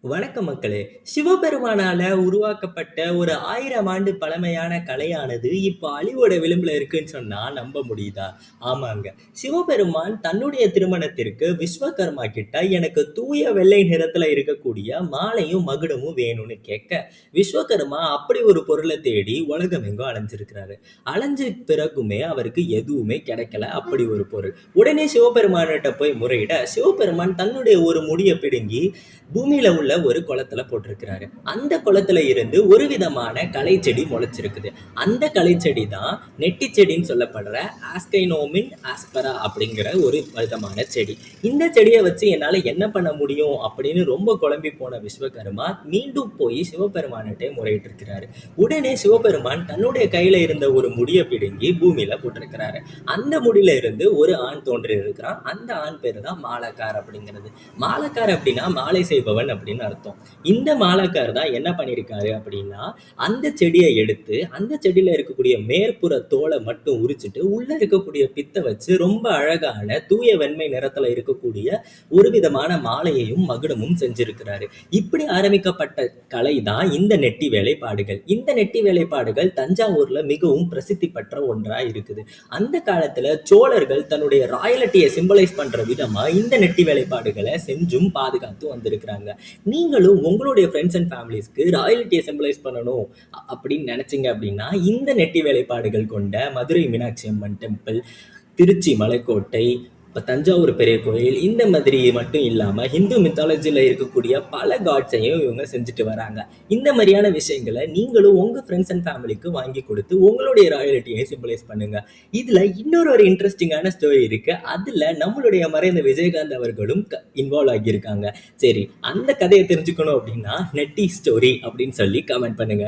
வணக்கம் மக்களே! சிவபெருமானால உருவாக்கப்பட்ட ஒரு 1000 ஆண்டு பழமையான கலையானது இப்ப அழிவோட விளிம்புல இருக்குன்னு சொன்னா நம்ப முடியுதா? ஆமாங்க. சிவபெருமான் தன்னுடைய திருமணத்திற்கு விஸ்வகர்மா கிட்ட எனக்கு தூய வெள்ளை நிறத்துல இருக்கக்கூடிய மாலையும், மகுடமும் வேணும்னு கேட்க, விஸ்வகர்மா அப்படி ஒரு பொருள தேடி உலகமெங்கும் அலைஞ்சிருக்கிறாரு. அலைஞ்ச பிறகுமே அவருக்கு எதுவுமே கிடைக்கல அப்படி ஒரு பொருள். உடனே சிவபெருமான்ட்ட போய் முறையிட, சிவபெருமான் தன்னுடைய ஒரு முடிய பிடுங்கி பூமியில உள்ள ஒரு குளத்துல போட்டிருக்கிறாரு. அந்த குளத்துல இருந்து ஒரு விதமான களை செடி முளைச்சிருக்குது. அந்த களை செடி தான் நெட்டி செடின்னு சொல்லப்படுற ஆஸ்கைனோமின் ஆஸ்பரா அப்படிங்கிற ஒரு விதமான செடி. இந்த செடியை வச்சு என்னால என்ன பண்ண முடியும் அப்படின்னு ரொம்ப குழம்பி போன விஸ்வகர்மா மீண்டும் போய் சிவபெருமான்கிட்ட முறையிட்டு இருக்கிறாரு. உடனே சிவபெருமான் தன்னுடைய கையில இருந்த ஒரு முடிய பிடுங்கி பூமியில போட்டிருக்கிறாரு. அந்த முடியில இருந்து ஒரு ஆண் தோன்றி இருக்கிறான். அந்த ஆண் பேரு தான் மாலக்கார் அப்படிங்கிறது. மாலக்கார் அப்படின்னா மாலை செய்பவன் அப்படின்னு அர்த்தம். இந்த மாலக்கார் தான் என்ன பண்ணியிருக்காரு அப்படின்னா, அந்த செடியை எடுத்து அந்த செடியில இருக்கக்கூடிய மேற்புற தோலை மட்டும் உரிச்சிட்டு உள்ள இருக்கக்கூடிய பித்த வச்சு ரொம்ப அழகான தூய வெண்மை நிறத்துல இருக்கக்கூடிய ஒரு விதமான மாலையையும் மகுடமும் செஞ்சிருக்கிறாரு. இப்படி ஆரம்பிக்கப்பட்ட கலை தான் இந்த நெட்டி வேலைப்பாடுகள். இந்த நெட்டி வேலைப்பாடுகள் தஞ்சாவூர்ல மிகவும் பிரசித்தி பெற்ற ஒன்றா இருக்குது. அந்த காலத்துல சோழர்கள் தன்னுடைய ராயல்ட்டியை சிம்பலைஸ் பண்ற விதமா இந்த நெட்டி வேலைப்பாடுகளை செஞ்சும் பாதுகாத்து வந்திருக்கிறாங்க. நீங்களும் உங்களுடைய ஃப்ரெண்ட்ஸ் அண்ட் ஃபேமிலிஸ்க்கு ராயல்ட்டியை சிம்பலைஸ் பண்ணணும் அப்படின்னு நினைச்சீங்க அப்படின்னா இந்த நெட்டி வேலைப்பாடுகள் கொண்ட மதுரை மீனாட்சி அம்மன் டெம்பிள், திருச்சி மலைக்கோட்டை, இப்போ தஞ்சாவூர் பெரிய கோயில் இந்த மாதிரி மட்டும் இல்லாமல் ஹிந்து மித்தாலஜியில் இருக்கக்கூடிய பல காட்ஸையும் இவங்க செஞ்சுட்டு வராங்க. இந்த மாதிரியான விஷயங்களை நீங்களும் உங்கள் ஃப்ரெண்ட்ஸ் அண்ட் ஃபேமிலிக்கு வாங்கி கொடுத்து உங்களுடைய ராயல்ட்டியை சிம்பிளைஸ் பண்ணுங்க. இதில் இன்னொரு இன்ட்ரெஸ்டிங்கான ஸ்டோரி இருக்கு. அதில் நம்மளுடைய மறைந்த விஜயகாந்த் அவர்களும் இன்வால்வ் ஆகியிருக்காங்க. சரி, அந்த கதையை தெரிஞ்சுக்கணும் அப்படின்னா நெட்டி ஸ்டோரி அப்படின்னு சொல்லி கமெண்ட் பண்ணுங்க.